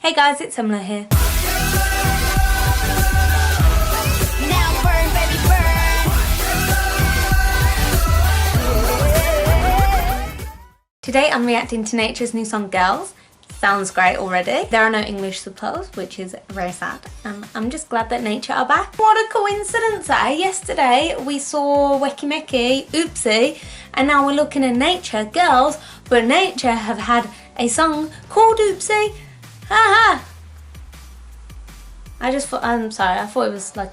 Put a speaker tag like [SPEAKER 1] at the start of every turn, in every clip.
[SPEAKER 1] Hey guys, it's Emma here.
[SPEAKER 2] Now burn, baby, burn.
[SPEAKER 1] Today I'm reacting to Nature's new song Girls. Sounds great already. There are no English subtitles, which is very sad. I'm just glad that Nature are back. What a coincidence, eh? Yesterday we saw Weki Meki, Oopsie, and now we're looking at Nature Girls, but Nature have had a song called Oopsie. Haha. I'm sorry, I thought it was like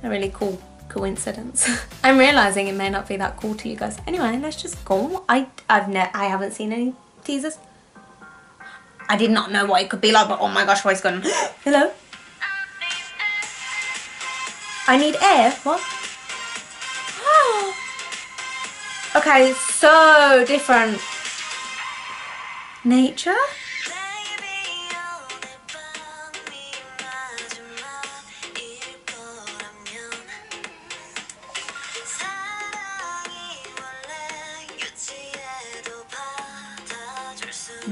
[SPEAKER 1] a really cool coincidence. I'm realizing it may not be that cool to you guys. Anyway, let's just go. I haven't seen any teasers. I did not know what it could be like, but oh my gosh, what is going on? Hello? I need air? What? Okay, so different. Nature?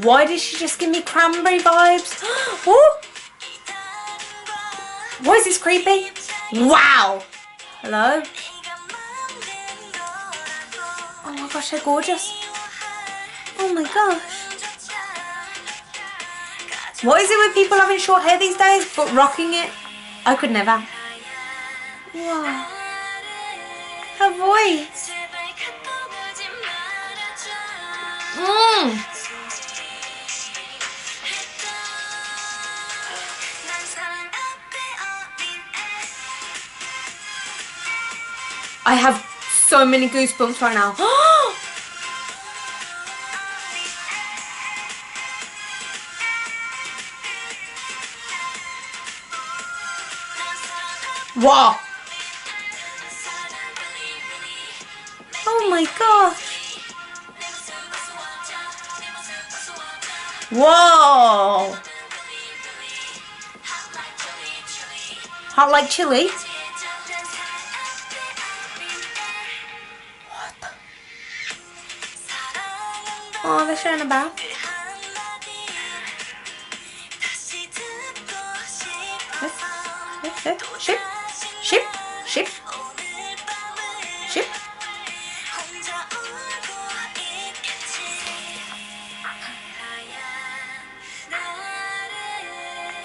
[SPEAKER 1] Why did she just give me cranberry vibes? Oh! Why is this creepy? Wow! Hello? Oh my gosh, they're gorgeous. Oh my gosh. What is it with people having short hair these days but rocking it? I could never. Wow. Her voice. I have so many goosebumps right now. Wow. Oh my gosh. Whoa. Hot like chili? Oh, they're showing a bath. Ship, ship, ship, ship.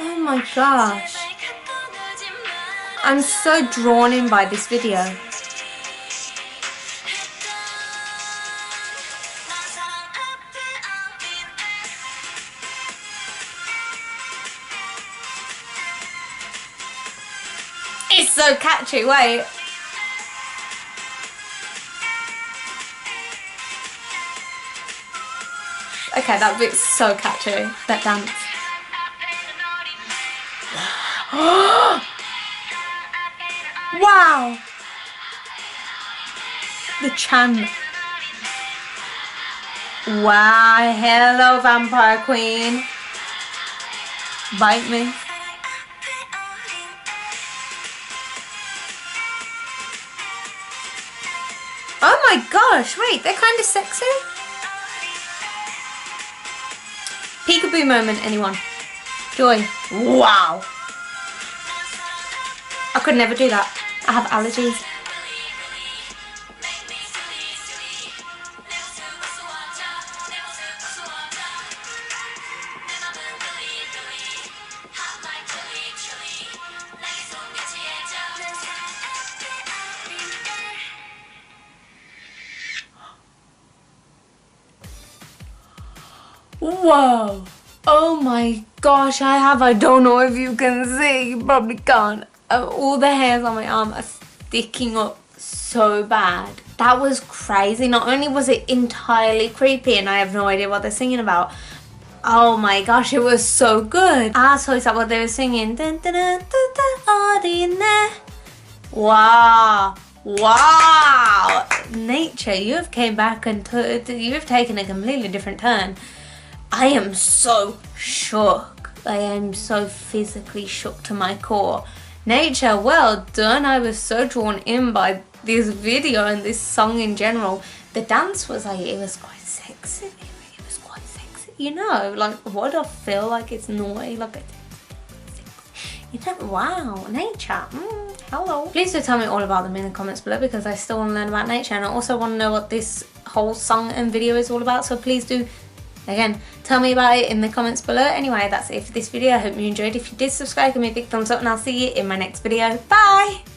[SPEAKER 1] Oh my gosh. I'm so drawn in by this video. It's so catchy, wait. Okay, that bit's so catchy, that dance. Wow! The chant. Wow, hello Vampire Queen. Bite me. Oh my gosh, wait, they're kind of sexy. Peekaboo moment, anyone? Joy. Wow. I could never do that. I have allergies. Whoa. Oh my gosh, I don't know if you can see, you probably can't. All the hairs on my arm are sticking up so bad. That was crazy. Not only was it entirely creepy and I have no idea what they're singing about. Oh my gosh, it was so good. So is that what they were singing? Dun, dun, dun, dun, dun, wow. Wow. Nature, you have came back and you have taken a completely different turn. I am so shook. I am so physically shook to my core. Nature, well done. I was so drawn in by this video and this song in general. The dance was like, it was quite sexy. It was quite sexy. you know, like, why do I feel like it's naughty? Like, you know, wow, nature. Hello. Please do tell me all about them in the comments below, because I still want to learn about nature, and I also want to know what this whole song and video is all about. So please do, again, tell me about it in the comments below. Anyway, that's it for this video. I hope you enjoyed. If you did, subscribe, give me a big thumbs up, and I'll see you in my next video. Bye.